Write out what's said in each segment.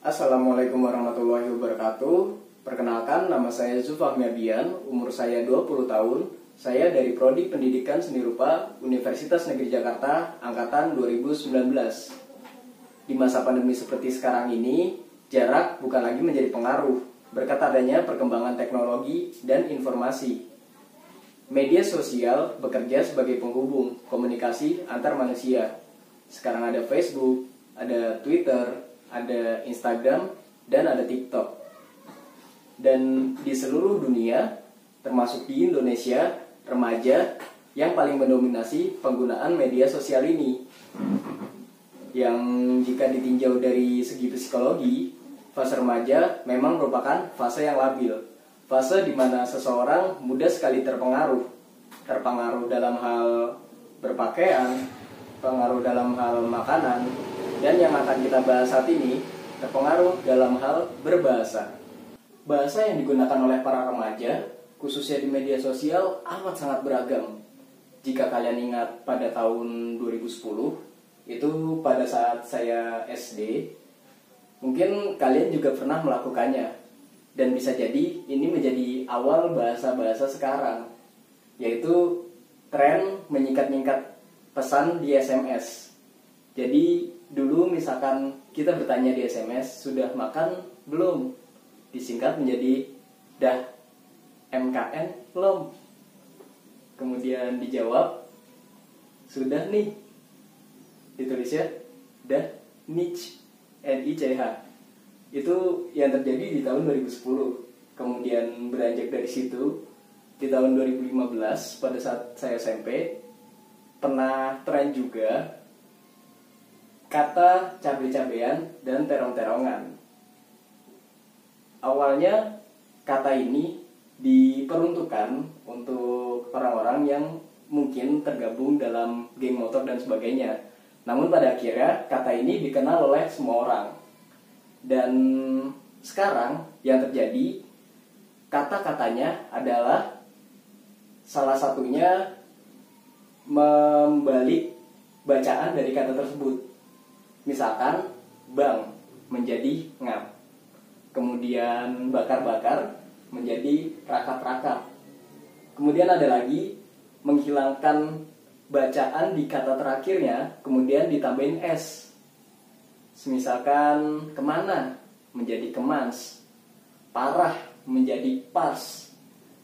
Assalamualaikum warahmatullahi wabarakatuh. Perkenalkan, nama saya Zulfahmi Abian, umur saya 20 tahun. Saya dari Prodi Pendidikan Seni Rupa Universitas Negeri Jakarta, angkatan 2019. Di masa pandemi seperti sekarang ini, jarak bukan lagi menjadi pengaruh, berkat adanya perkembangan teknologi dan informasi. Media sosial bekerja sebagai penghubung komunikasi antar manusia. Sekarang ada Facebook, ada Twitter, ada Instagram, dan ada TikTok. Dan di seluruh dunia, termasuk di Indonesia, remaja yang paling mendominasi penggunaan media sosial ini. Yang jika ditinjau dari segi psikologi, fase remaja memang merupakan fase yang labil. Fase di mana seseorang mudah sekali terpengaruh dalam hal berpakaian, pengaruh dalam hal makanan, dan yang akan kita bahas saat ini, terpengaruh dalam hal berbahasa. Bahasa yang digunakan oleh para remaja, khususnya di media sosial, amat sangat beragam. Jika kalian ingat pada tahun 2010, itu pada saat saya SD, mungkin kalian juga pernah melakukannya. Dan bisa jadi ini menjadi awal bahasa-bahasa sekarang, yaitu tren menyikat-nyikat pesan di SMS. Jadi dulu misalkan kita bertanya di SMS, sudah makan belum? Disingkat menjadi dah MKN belum? Kemudian dijawab, sudah nih. Ditulisnya dah NICH, NICH. Itu yang terjadi di tahun 2010. Kemudian beranjak dari situ, di tahun 2015 pada saat saya SMP, pernah tren juga kata cabe-cabean dan terong-terongan. Awalnya kata ini diperuntukkan untuk orang-orang yang mungkin tergabung dalam geng motor dan sebagainya. Namun pada akhirnya kata ini dikenal oleh semua orang. Dan sekarang yang terjadi, kata-katanya adalah salah satunya membalik bacaan dari kata tersebut. Misalkan bang menjadi ngap, kemudian bakar-bakar menjadi rakap-rakap. Kemudian ada lagi menghilangkan bacaan di kata terakhirnya, kemudian ditambahin S. Misalkan kemana menjadi kemans, parah menjadi pars,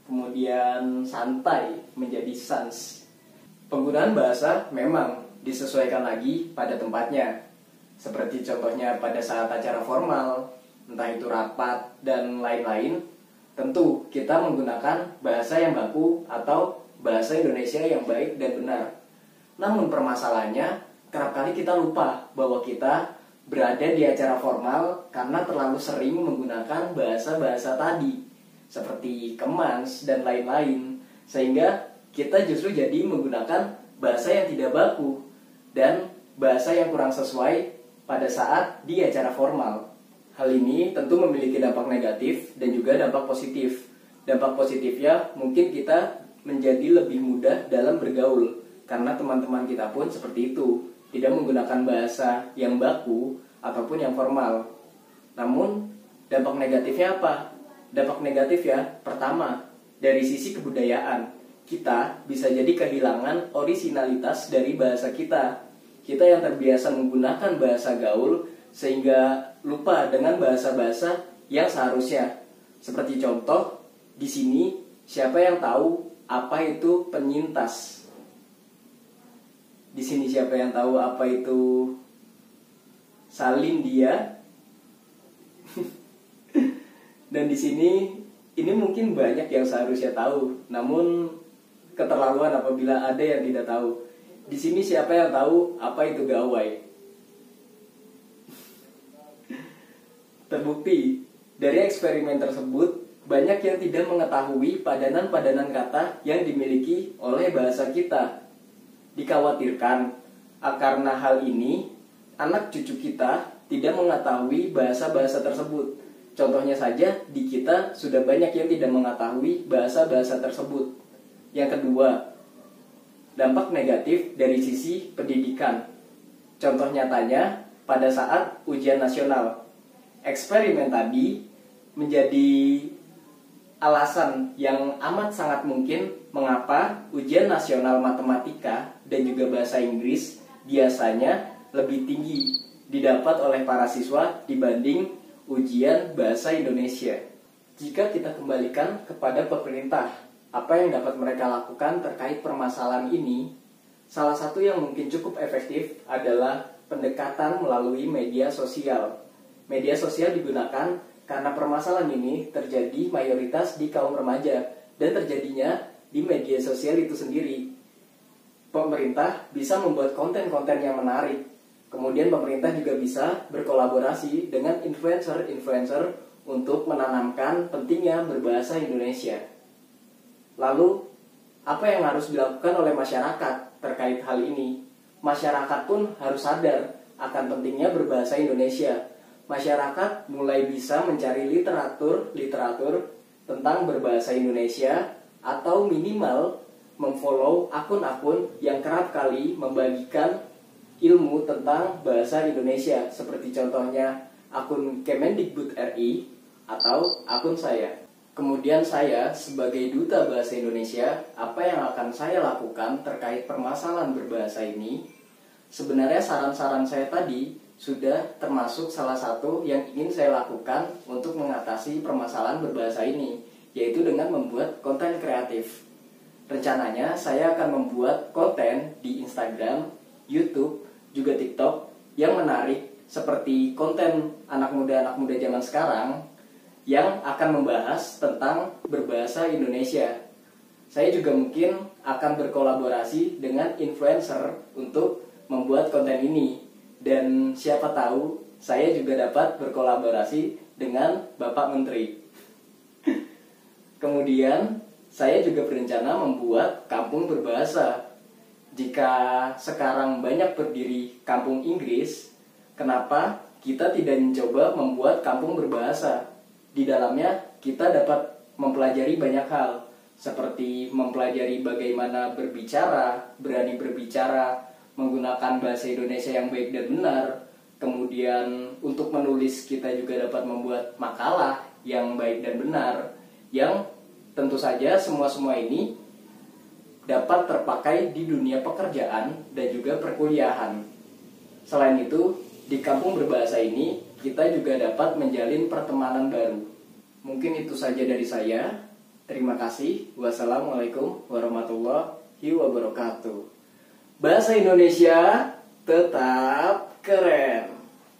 kemudian santai menjadi sans. Penggunaan bahasa memang disesuaikan lagi pada tempatnya. Seperti contohnya pada saat acara formal, entah itu rapat dan lain-lain, tentu kita menggunakan bahasa yang baku atau bahasa Indonesia yang baik dan benar. Namun permasalahannya, kerap kali kita lupa bahwa kita berada di acara formal karena terlalu sering menggunakan bahasa-bahasa tadi, seperti kemans dan lain-lain, sehingga kita justru jadi menggunakan bahasa yang tidak baku dan bahasa yang kurang sesuai pada saat di acara formal. Hal ini tentu memiliki dampak negatif dan juga dampak positif. Dampak positifnya mungkin kita menjadi lebih mudah dalam bergaul, karena teman-teman kita pun seperti itu, tidak menggunakan bahasa yang baku ataupun yang formal. Namun dampak negatifnya apa? Dampak negatif ya, pertama, dari sisi kebudayaan, kita bisa jadi kehilangan orisinalitas dari bahasa kita. Kita yang terbiasa menggunakan bahasa gaul sehingga lupa dengan bahasa-bahasa yang seharusnya. Seperti contoh, di sini siapa yang tahu apa itu penyintas? Di sini siapa yang tahu apa itu salin dia? Dan di sini ini mungkin banyak yang seharusnya tahu, namun keterlaluan apabila ada yang tidak tahu. Di sini siapa yang tahu apa itu gawai? Terbukti dari eksperimen tersebut, banyak yang tidak mengetahui padanan-padanan kata yang dimiliki oleh bahasa kita. Dikhawatirkan karena hal ini, anak cucu kita tidak mengetahui bahasa-bahasa tersebut. Contohnya saja, di kita sudah banyak yang tidak mengetahui bahasa-bahasa tersebut. Yang kedua, dampak negatif dari sisi pendidikan. Contoh nyatanya pada saat ujian nasional. eksperimen tadi menjadi alasan yang amat sangat mungkin mengapa ujian nasional matematika dan juga bahasa Inggris biasanya lebih tinggi didapat oleh para siswa dibanding ujian bahasa Indonesia. Jika kita kembalikan kepada pemerintah, apa yang dapat mereka lakukan terkait permasalahan ini? Salah satu yang mungkin cukup efektif adalah pendekatan melalui media sosial. Media sosial digunakan karena permasalahan ini terjadi mayoritas di kaum remaja dan terjadinya di media sosial itu sendiri. Pemerintah bisa membuat konten-konten yang menarik. Kemudian pemerintah juga bisa berkolaborasi dengan influencer-influencer untuk menanamkan pentingnya berbahasa Indonesia. Lalu, apa yang harus dilakukan oleh masyarakat terkait hal ini? Masyarakat pun harus sadar akan pentingnya berbahasa Indonesia. Masyarakat mulai bisa mencari literatur tentang berbahasa Indonesia atau minimal memfollow akun-akun yang kerap kali membagikan ilmu tentang bahasa Indonesia, seperti contohnya akun Kemendikbud RI atau akun saya. Kemudian saya sebagai duta bahasa Indonesia, apa yang akan saya lakukan terkait permasalahan berbahasa ini? Sebenarnya saran-saran saya tadi sudah termasuk salah satu yang ingin saya lakukan untuk mengatasi permasalahan berbahasa ini, yaitu dengan membuat konten kreatif. Rencananya saya akan membuat konten di Instagram, YouTube, juga TikTok yang menarik seperti konten anak muda zaman sekarang yang akan membahas tentang berbahasa Indonesia. Saya juga mungkin akan berkolaborasi dengan influencer untuk membuat konten ini. Dan siapa tahu saya juga dapat berkolaborasi dengan Bapak Menteri. Kemudian saya juga berencana membuat kampung berbahasa. Jika sekarang banyak berdiri kampung Inggris, kenapa kita tidak mencoba membuat kampung berbahasa? Di dalamnya kita dapat mempelajari banyak hal, seperti mempelajari bagaimana berbicara, berani berbicara, menggunakan bahasa Indonesia yang baik dan benar. Kemudian untuk menulis kita juga dapat membuat makalah yang baik dan benar, yang tentu saja semua ini dapat terpakai di dunia pekerjaan dan juga perkuliahan. Selain itu, di kampung berbahasa ini kita juga dapat menjalin pertemanan baru. Mungkin itu saja dari saya. Terima kasih. Wassalamualaikum warahmatullahi wabarakatuh. Bahasa Indonesia tetap keren.